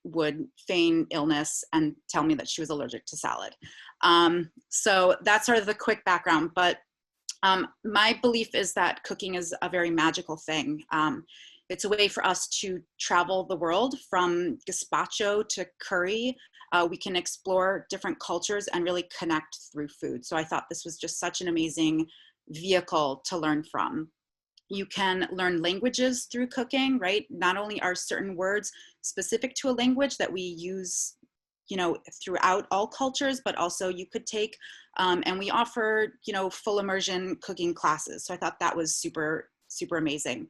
would feign illness and tell me that she was allergic to salad. So that's sort of the quick background, but my belief is that cooking is a very magical thing. It's a way for us to travel the world from gazpacho to curry. We can explore different cultures and really connect through food. So I thought this was just such an amazing vehicle to learn from. You can learn languages through cooking, right? Not only are certain words specific to a language that we use you know, throughout all cultures, but also you could take, and we offer, you know, full immersion cooking classes. So I thought that was super, super amazing.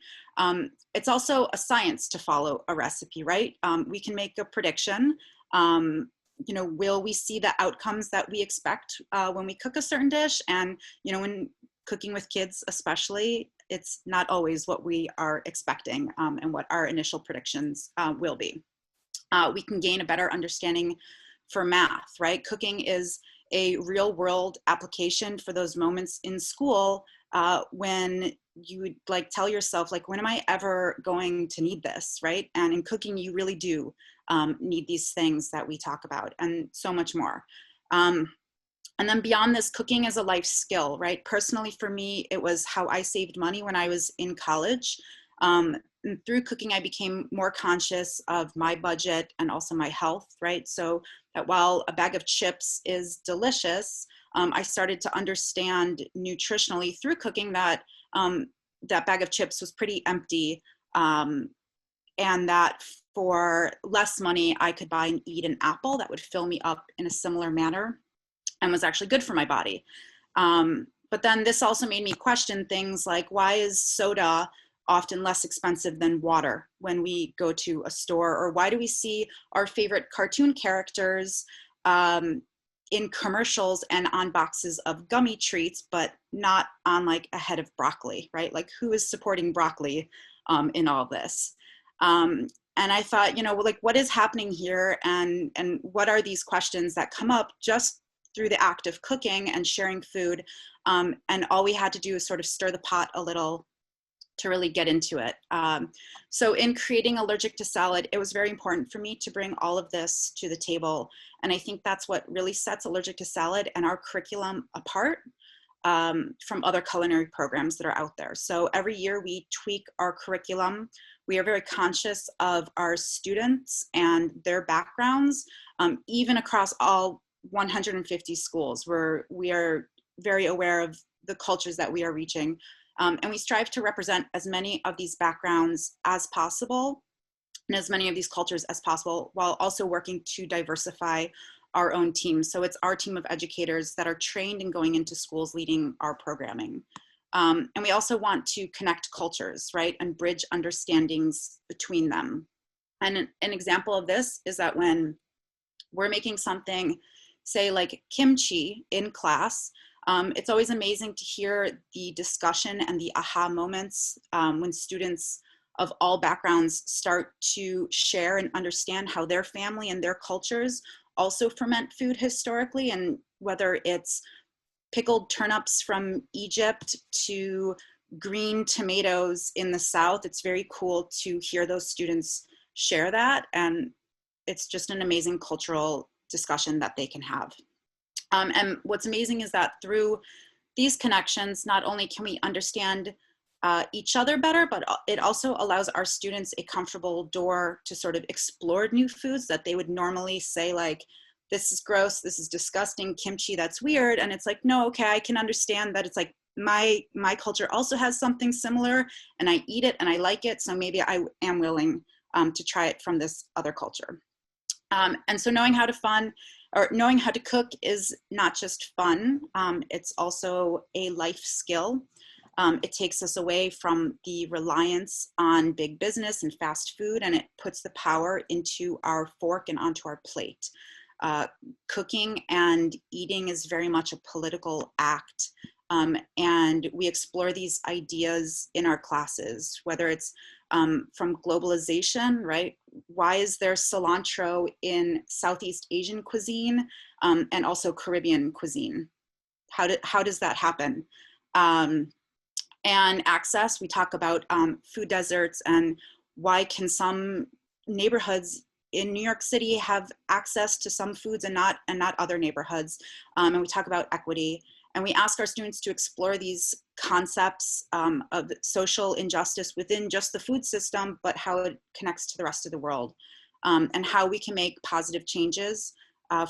It's also a science to follow a recipe, right? We can make a prediction. You know, will we see the outcomes that we expect when we cook a certain dish? And, you know, when cooking with kids especially, it's not always what we are expecting and what our initial predictions will be. We can gain a better understanding for math, right? Cooking is a real world application for those moments in school when you would like tell yourself, like, when am I ever going to need this, right? And in cooking, you really do need these things that we talk about and so much more. And then beyond this, cooking is a life skill, right? Personally, for me, it was how I saved money when I was in college. And through cooking, I became more conscious of my budget and also my health, right? So that while a bag of chips is delicious, I started to understand nutritionally through cooking that that bag of chips was pretty empty, and that for less money, I could buy and eat an apple that would fill me up in a similar manner and was actually good for my body. But then this also made me question things like, why is soda often less expensive than water when we go to a store? Or why do we see our favorite cartoon characters in commercials and on boxes of gummy treats, but not on like a head of broccoli, right? Like, who is supporting broccoli in all this? And I thought, you know, like, what is happening here? And what are these questions that come up just through the act of cooking and sharing food? And all we had to do is sort of stir the pot a little to really get into it. So in creating Allergic to Salad, it was very important for me to bring all of this to the table. And I think that's what really sets Allergic to Salad and our curriculum apart from other culinary programs that are out there. So every year we tweak our curriculum. We are very conscious of our students and their backgrounds, even across all 150 schools, where we are very aware of the cultures that we are reaching. And we strive to represent as many of these backgrounds as possible and as many of these cultures as possible, while also working to diversify our own team. So it's our team of educators that are trained in going into schools leading our programming. And we also want to connect cultures, right, and bridge understandings between them. And an example of this is that when we're making something, say like kimchi in class, it's always amazing to hear the discussion and the aha moments when students of all backgrounds start to share and understand how their family and their cultures also ferment food historically, and whether it's pickled turnips from Egypt to green tomatoes in the South. It's very cool to hear those students share that, and it's just an amazing cultural discussion that they can have. And what's amazing is that through these connections, not only can we understand each other better, but it also allows our students a comfortable door to sort of explore new foods that they would normally say, like, this is gross, this is disgusting, kimchi, that's weird. And it's like, no, okay, I can understand that it's like my culture also has something similar, and I eat it and I like it, so maybe I am willing to try it from this other culture. And so knowing how to cook is not just fun, it's also a life skill. It takes us away from the reliance on big business and fast food, and it puts the power into our fork and onto our plate. Cooking and eating is very much a political act, and we explore these ideas in our classes, whether it's from globalization, right? Why is there cilantro in Southeast Asian cuisine and also Caribbean cuisine? How does that happen? And access, we talk about food deserts and why can some neighborhoods in New York City have access to some foods and not other neighborhoods. And we talk about equity. And we ask our students to explore these concepts of social injustice within just the food system, but how it connects to the rest of the world, and how we can make positive changes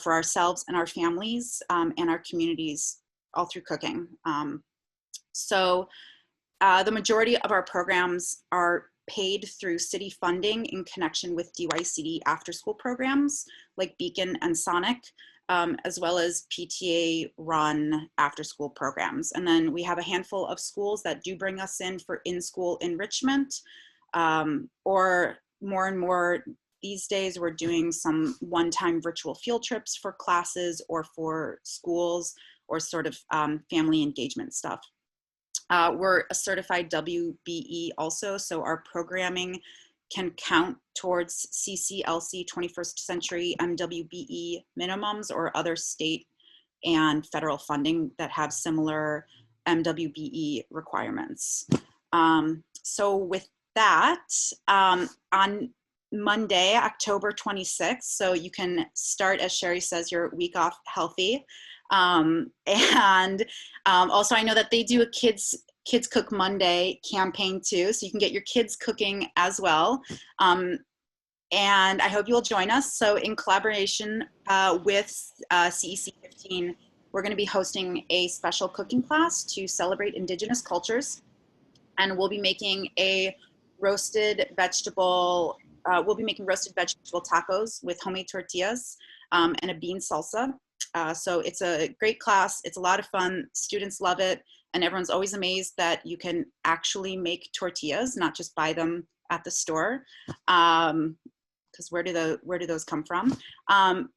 for ourselves and our families and our communities all through cooking. So the majority of our programs are paid through city funding in connection with DYCD after-school programs like Beacon and Sonic, as well as PTA-run after-school programs. And then we have a handful of schools that do bring us in for in-school enrichment, or more and more these days, we're doing some one-time virtual field trips for classes or for schools, or sort of family engagement stuff. We're a certified WBE also, so our programming can count towards CCLC 21st Century MWBE minimums or other state and federal funding that have similar MWBE requirements. So with that, on Monday, October 26th, so you can start, as Sherry says, your week off healthy. Also, I know that they do a Kids Cook Monday campaign too, so you can get your kids cooking as well. And I hope you'll join us. So in collaboration with CEC 15, we're going to be hosting a special cooking class to celebrate Indigenous cultures. And we'll be making roasted vegetable tacos with homemade tortillas and a bean salsa. So it's a great class. It's a lot of fun. Students love it. And everyone's always amazed that you can actually make tortillas, not just buy them at the store. Because where do those come from?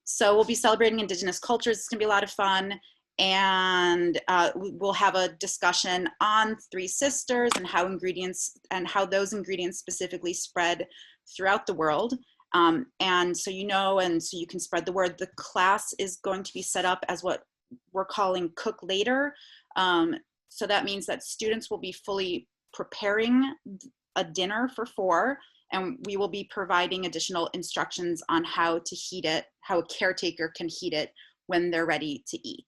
So we'll be celebrating Indigenous cultures. It's gonna be a lot of fun. And we'll have a discussion on Three Sisters and how those ingredients specifically spread throughout the world. And so so you can spread the word. The class is going to be set up as what we're calling Cook Later. So that means that students will be fully preparing a dinner for 4, and we will be providing additional instructions on how to heat it, how a caretaker can heat it when they're ready to eat.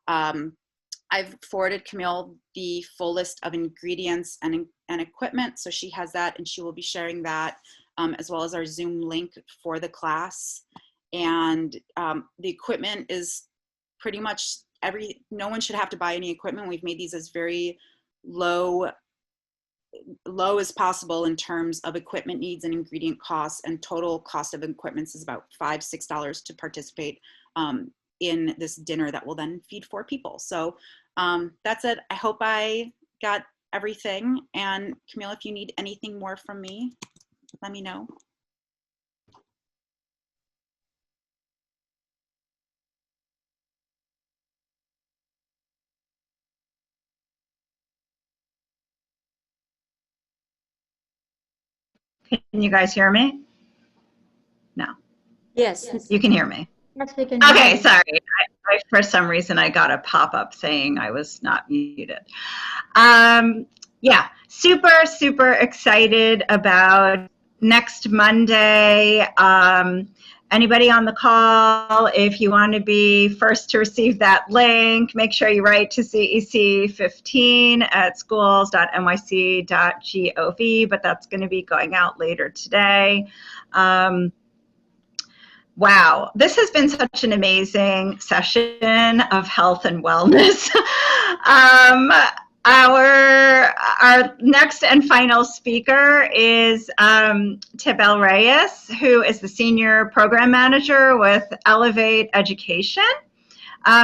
I've forwarded Camille the full list of ingredients and equipment, so she has that, and she will be sharing that, as well as our Zoom link for the class. And the equipment is pretty much no one should have to buy any equipment. We've made these as very low as possible in terms of equipment needs and ingredient costs, and total cost of equipment is about $5-6 to participate in this dinner that will then feed 4 people. So that's it. I hope I got everything. And Camille, if you need anything more from me, let me know. Can you guys hear me? No. Yes. You can hear me. Yes, we can hear Okay, you. sorry. For some reason, I got a pop-up saying I was not muted. Yeah, super excited about next Monday. Anybody on the call, if you want to be first to receive that link, make sure you write to CEC 15 at schools.nyc.gov, but that's going to be going out later today. Wow, this has been such an amazing session of health and wellness. Our next and final speaker is Tibel Reyes, who is the Senior Program Manager with Elevate Education.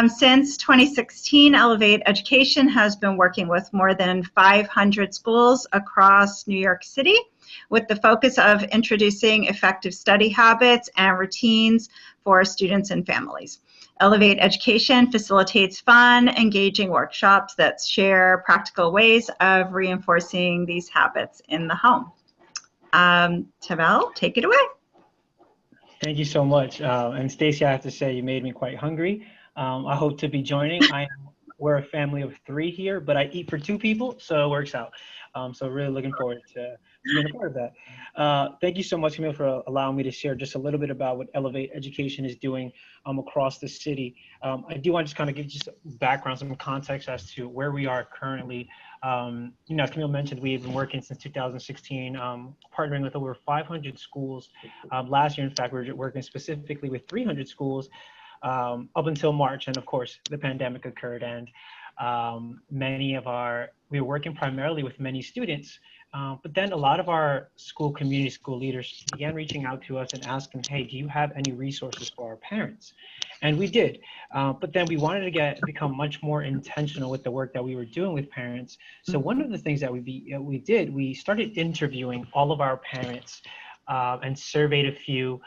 Since 2016, Elevate Education has been working with more than 500 schools across New York City, with the focus of introducing effective study habits and routines for students and families. Elevate Education facilitates fun, engaging workshops that share practical ways of reinforcing these habits in the home. Tibel, take it away. Thank you so much. And Stacey, I have to say, you made me quite hungry. I hope to be joining. We're a family of 3 here, but I eat for 2 people, so it works out. So really looking forward to being a part of that. Thank you so much, Camille, for allowing me to share just a little bit about what Elevate Education is doing across the city. I do want to just kind of give just background, some context as to where we are currently. As Camille mentioned, we've been working since 2016, partnering with over 500 schools. Last year, in fact, we were working specifically with 300 schools up until March, and of course, the pandemic occurred, and we were working primarily with many students But then a lot of our community school leaders began reaching out to us and asking, hey, do you have any resources for our parents? And we did. But then we wanted to become much more intentional with the work that we were doing with parents. So one of the things that we did, we started interviewing all of our parents and surveyed a few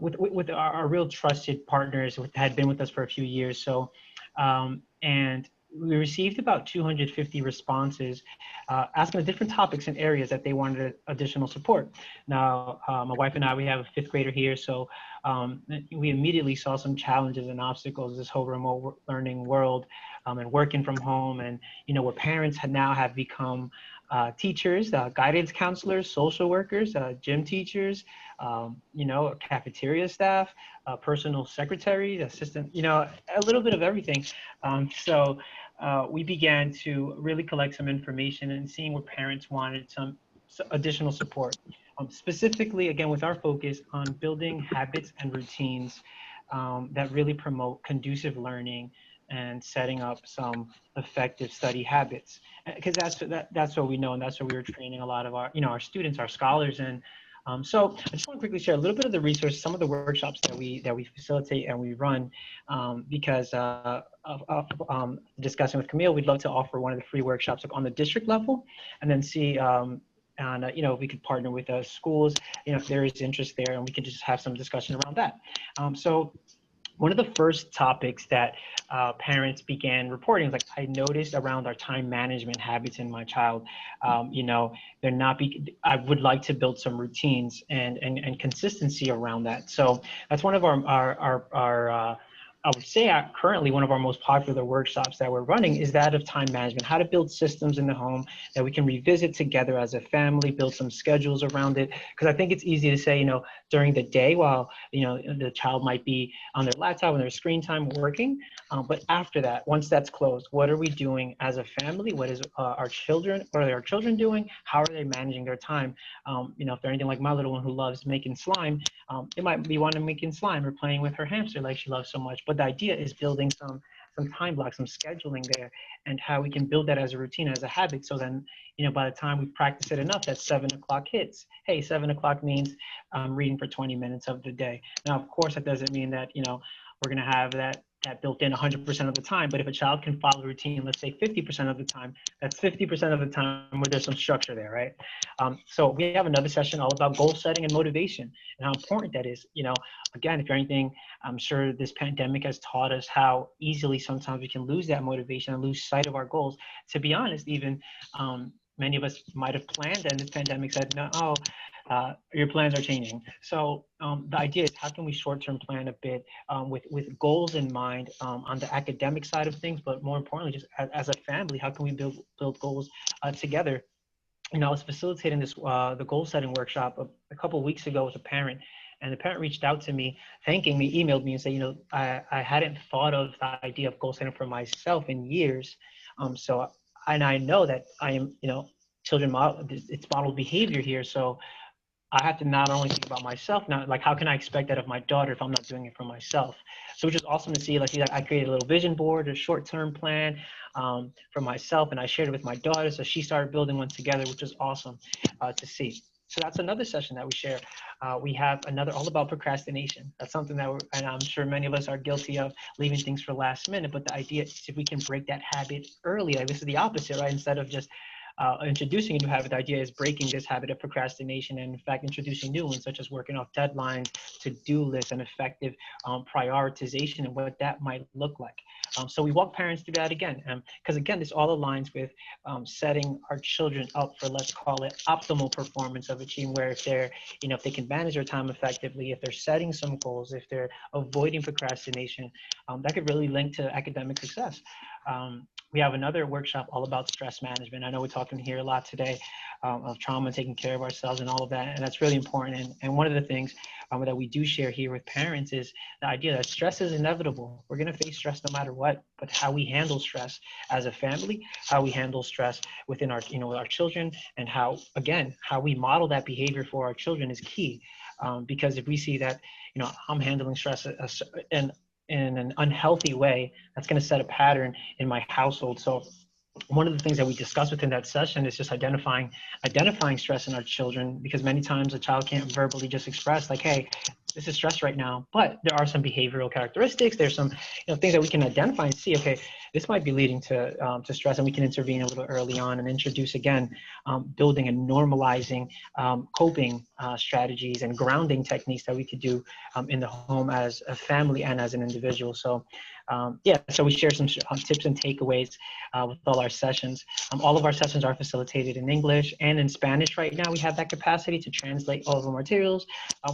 with our real trusted partners who had been with us for a few years. So, and we received about 250 responses asking the different topics and areas that they wanted additional support. Now, my wife and I, we have a fifth grader here, so we immediately saw some challenges and obstacles, this whole remote learning world and working from home, and where parents now have become teachers, guidance counselors, social workers, gym teachers, cafeteria staff, personal secretaries, assistant, a little bit of everything. So we began to really collect some information and seeing where parents wanted some additional support. Specifically, again, with our focus on building habits and routines that really promote conducive learning and setting up some effective study habits, because that's what we know, and that's what we were training a lot of our students, our scholars in. So I just want to quickly share a little bit of the resources, some of the workshops that we facilitate and we run, because of discussing with Camille, we'd love to offer one of the free workshops on the district level, and then see and if we could partner with schools, if there is interest there, and we could just have some discussion around that. So one of the first topics that parents began reporting was like, I noticed around our time management habits in my child, I would like to build some routines and consistency around that. So that's one of our I would say currently one of our most popular workshops that we're running is that of time management, how to build systems in the home that we can revisit together as a family, build some schedules around it. Because I think it's easy to say, during the day while, the child might be on their laptop and their screen time working. But after that, once that's closed, what are we doing as a family? What is our children doing? How are they managing their time? If they're anything like my little one who loves making slime, it might be wanting making slime or playing with her hamster like she loves so much. But the idea is building some time blocks, some scheduling there, and how we can build that as a routine, as a habit. So then, by the time we practice it enough, that 7 o'clock hits. Hey, 7 o'clock means reading for 20 minutes of the day. Now, of course, that doesn't mean that, we're going to have that built in 100% of the time. But if a child can follow the routine, let's say 50% of the time, that's 50% of the time where there's some structure there, right? So we have another session all about goal setting and motivation and how important that is. Again, if you're anything, I'm sure this pandemic has taught us how easily sometimes we can lose that motivation and lose sight of our goals. To be honest, even many of us might have planned, and this pandemic said, no, your plans are changing. So the idea is, how can we short-term plan a bit with goals in mind on the academic side of things, but more importantly, just as a family, how can we build goals together? I was facilitating this the goal setting workshop a couple of weeks ago with a parent, and the parent reached out to me, thanking me, emailed me and said, I hadn't thought of the idea of goal setting for myself in years. And I know that I am, children model, it's modeled behavior here. So I have to not only think about myself now, like how can I expect that of my daughter if I'm not doing it for myself? So which is awesome to see. Like I created a little vision board, a short-term plan for myself, and I shared it with my daughter. So she started building one together, which is awesome to see. So that's another session that we share. We have another all about procrastination. That's something that and I'm sure many of us are guilty of, leaving things for last minute. But the idea is if we can break that habit early, like this is the opposite, right? Instead of just introducing a new habit, the idea is breaking this habit of procrastination and in fact introducing new ones, such as working off deadlines, to-do lists, and effective prioritization and what that might look like. So we walk parents through that again, because again, this all aligns with setting our children up for, let's call it, optimal performance of achieving, where if they're, if they can manage their time effectively, if they're setting some goals, if they're avoiding procrastination, that could really link to academic success. We have another workshop all about stress management. I know we're talking here a lot today of trauma, taking care of ourselves and all of that, and that's really important. And one of the things that we do share here with parents is the idea that stress is inevitable. We're going to face stress no matter what, but how we handle stress as a family, how we handle stress within our, with our children, and how we model that behavior for our children is key. Because if we see that, I'm handling stress in an unhealthy way, that's going to set a pattern in my household. So one of the things that we discussed within that session is just identifying stress in our children, because many times a child can't verbally just express like, hey, this is stress right now, but there are some behavioral characteristics. There's some things that we can identify and see, okay, this might be leading to stress, and we can intervene a little early on and introduce, again, building and normalizing coping strategies and grounding techniques that we could do in the home as a family and as an individual. So yeah, so we share some tips and takeaways with all our sessions. All of our sessions are facilitated in English and in Spanish right now. We have that capacity to translate all of the materials.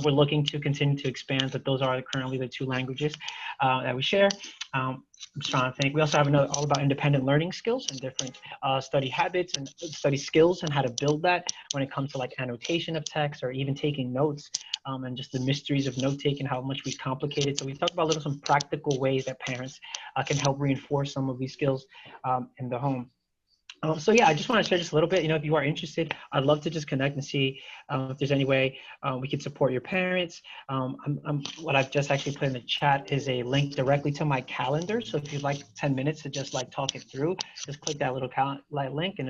We're looking to continue to expand, but those are currently the 2 languages that we share. I'm just trying to think. We also have another all about independent learning skills and different study habits and study skills and how to build that when it comes to like annotation of text or even taking notes, and just the mysteries of note taking, how much we complicate it. So we talk about some practical ways that parents can help reinforce some of these skills in the home. So yeah, I just want to share just a little bit. If you are interested, I'd love to just connect and see if there's any way we could support your parents. What I've just actually put in the chat is a link directly to my calendar. So if you'd like 10 minutes to just like talk it through, just click that little link and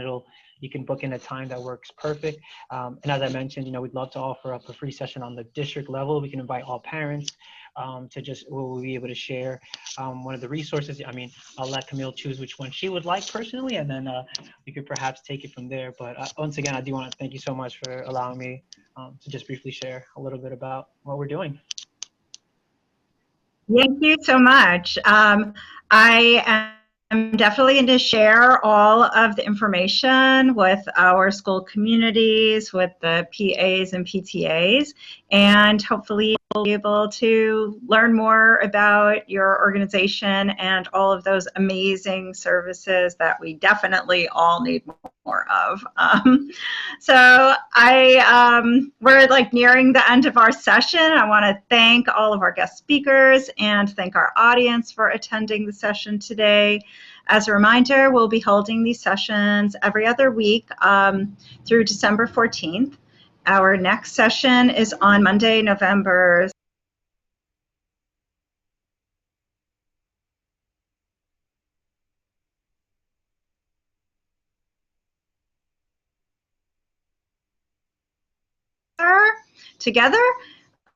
you can book in a time that works perfect. And as I mentioned, we'd love to offer up a free session on the district level. We can invite all parents we'll be able to share one of the resources. I mean, I'll let Camille choose which one she would like personally, and then we could perhaps take it from there. But once again, I do want to thank you so much for allowing me to just briefly share a little bit about what we're doing. Thank you so much. I am definitely going to share all of the information with our school communities, with the PAs and PTAs, and hopefully we'll be able to learn more about your organization and all of those amazing services that we definitely all need more of. So we're like nearing the end of our session. I want to thank all of our guest speakers and thank our audience for attending the session today. As a reminder, we'll be holding these sessions every other week through December 14th. Our next session is on Monday, November 3rd together.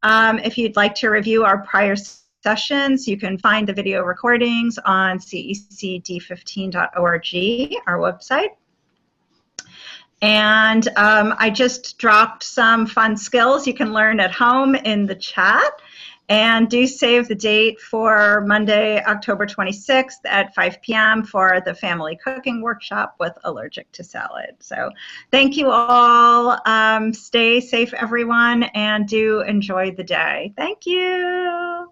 If you'd like to review our prior sessions, you can find the video recordings on cecd15.org, our website. And I just dropped some fun skills you can learn at home in the chat. And do save the date for Monday, October 26th at 5 p.m. for the family cooking workshop with Allergic to Salad. So thank you all. Stay safe, everyone, and do enjoy the day. Thank you.